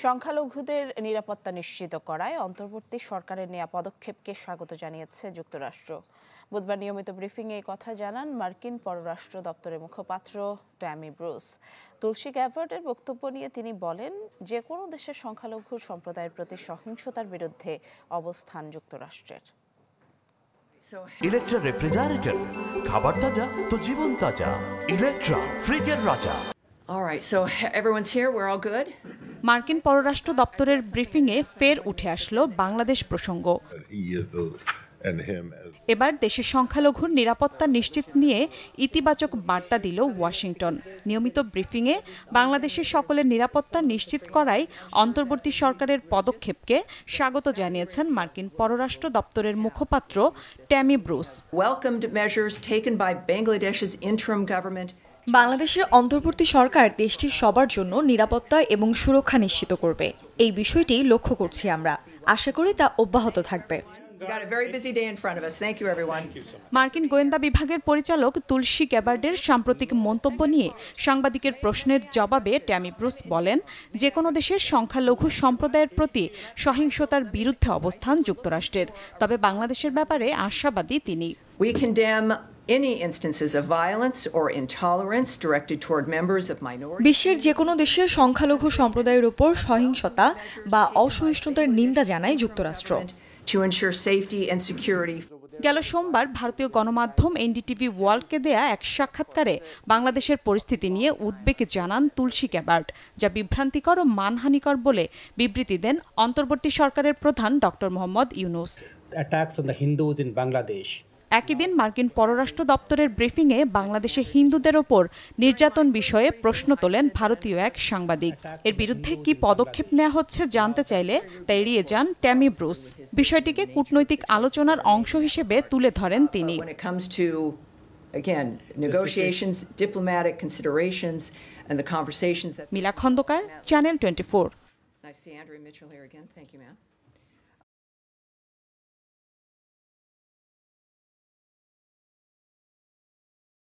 সংখ্যালঘুদের নিরাপত্তা নিশ্চিত করায় অন্তর্বর্তী সরকারের নেওয়া পদক্ষেপকে স্বাগত জানিয়েছে যুক্তরাষ্ট্র। বুধবার নিয়মিত ব্রিফিংয়ে এই কথা জানান মার্কিন পররাষ্ট্র দপ্তরের মুখপাত্র ট্যামি ব্রুস। তুলসী গ্যাবার্ডের বক্তব্য নিয়ে তিনি বলেন, যে কোনো দেশের সংখ্যালঘু সম্প্রদায়ের প্রতি সহিংসতার বিরুদ্ধে অবস্থান যুক্তরাষ্ট্রের। ইলেকট্রা রেফ্রিজারেটর, খাবার তাজা তো জীবন তাজা। ইলেকট্রা, ফ্রিজের রাজা। All right, so everyone's here, we're all good? মার্কিন পররাষ্ট্র দপ্তরের ব্রিফিংয়ে ফের উঠে আসলো বাংলাদেশ প্রসঙ্গ। এবার দেশের সংখ্যালঘুর নিরাপত্তা নিশ্চিত নিয়ে ইতিবাচক বার্তা দিল ওয়াশিংটন। নিয়মিত ব্রিফিংয়ে বাংলাদেশের সকলের নিরাপত্তা নিশ্চিত করায় অন্তর্বর্তী সরকারের পদক্ষেপকে স্বাগত জানিয়েছেন মার্কিন পররাষ্ট্র দপ্তরের মুখপাত্র Tammy Bruce. Welcomed measures taken by Bangladesh's interim government. বাংলাদেশের অন্তর্বর্তী সরকার দেশটির সবার জন্য নিরাপত্তা এবং সুরক্ষা নিশ্চিত করবে। এই বিষয়টি লক্ষ্য করছি আমরা। আশা করি তা অব্যাহত থাকবে। মার্কিন গোয়েন্দা বিভাগের পরিচালক তুলসী গ্যাবার্ডের সাম্প্রতিক মন্তব্য নিয়ে সাংবাদিকের প্রশ্নের জবাবে ট্যামি ব্রুস বলেন, যে কোনো দেশের সংখ্যালঘু সম্প্রদায়ের প্রতি সহিংসতার বিরুদ্ধে অবস্থান যুক্তরাষ্ট্রের। তবে বাংলাদেশের ব্যাপারে আশাবাদী তিনি। We condemn any instances of violence or intolerance directed toward members of minorities. বিশ্বের যে কোনো দেশের সংখ্যালঘু সম্প্রদায়ের উপর সহিংসতা বা অসহিষ্ণুতার নিন্দা জানায় যুক্তরাষ্ট্র। To ensure safety and security. গেল সোমবার ভারতীয় গণমাধ্যম এনডিটিভি ওয়ার্ল্ডকে দেয়া এক সাক্ষাৎকারে বাংলাদেশের পরিস্থিতি নিয়ে উদ্বেগ জানান তুলসী গ্যাবার্ড, যা বিভ্রান্তিকর ও মানহানিকর বলে বিবৃতি দেন অন্তর্বর্তী সরকারের প্রধান doctor Mohammad Yunus. Attacks on the Hindus in Bangladesh. একই দিন মার্কিন পররাষ্ট্র দপ্তরের ব্রিফিংয়ে বাংলাদেশে হিন্দুদের ওপর নির্যাতন বিষয়ে প্রশ্ন তোলেন ভারতীয় এক সাংবাদিক। এর বিরুদ্ধে কি পদক্ষেপ নেওয়া হচ্ছে জানতে চাইলে তা এড়িয়ে যান ট্যামি ব্রুস। বিষয়টিকে কূটনৈতিক আলোচনার অংশ হিসেবে তুলে ধরেন তিনি। মিলা খন্দকার, চ্যানেল 24।